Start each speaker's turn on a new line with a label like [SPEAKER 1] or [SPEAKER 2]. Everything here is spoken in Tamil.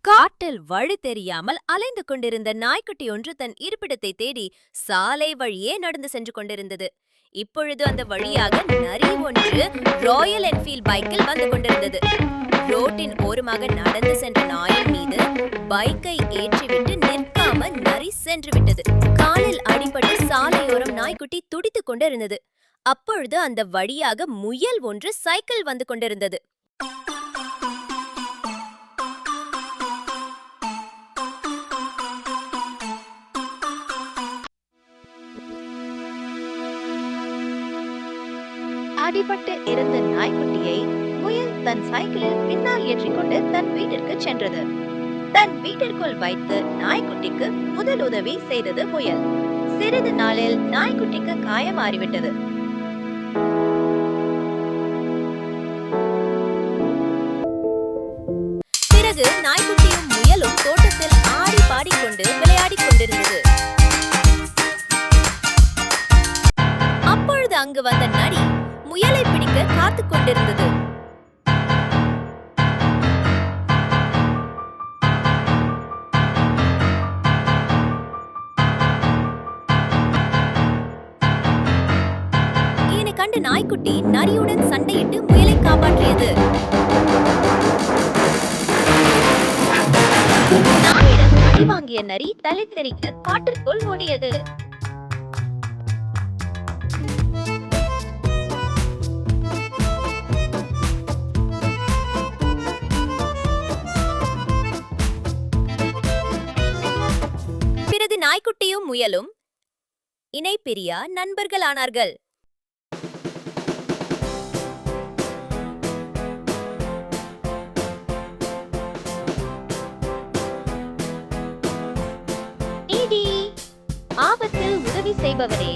[SPEAKER 1] காட்டில் வழி தெரியாமல் அலைந்து கொண்டிருந்த நாய்க்குட்டி ஒன்று தன் இருப்பிடத்தை தேடி சாலை வழியே நடந்து சென்று கொண்டிருந்தது. இப்பொழுது அந்த வழியாக நரி ஒன்று ராயல் என்ஃபீல்ட் பைக்கில் வந்து கொண்டிருந்தது. ரோட்டின் ஓரமாக நடந்து சென்ற நாயின் மீது பைக்கை ஏற்றிவிட்டு நிற்காம நரி சென்று விட்டது. காலில் அடிபட்டு சாலையோரம் நாய்க்குட்டி துடித்துக் கொண்டிருந்தது. அப்பொழுது அந்த வழியாக முயல் ஒன்று சைக்கிள் வந்து கொண்டிருந்தது. அடிபட்டு இருந்த நாய்க்குட்டியை முயல் தன் சைக்கிளில் பின்னால் ஏற்றிக்கொண்டு தன் வீட்டிற்கு சென்றது. தன் வீட்டிற்குள் வைத்து நாய்க்குட்டிக்கு முதல் உதவி செய்தது முயல். சிறிது நாளில் நாய்க்குட்டிக்கு காயமாறிவிட்டது. பிறகு நாய்க்குட்டியும் முயலும் தோட்டத்தில் ஆடி பாடிக்கொண்டு விளையாடிக் கொண்டிருந்தது. அப்பொழுது அங்கு வந்த நரி முயலை பிடிக்க காத்துக் கொண்டிருந்தது. இதனை கண்டு நாய்க்குட்டி நரியுடன் சண்டையிட்டு முயலை காப்பாற்றியது. நாயிடம் அடி வாங்கிய நரி தலை தெறிக்க காட்டிற்குள் ஓடியது. பிறகு நாய்க்குட்டியும் முயலும் இணை பிரியா நண்பர்களானார்கள். நீதி ஆபத்தில் உதவி செய்பவரே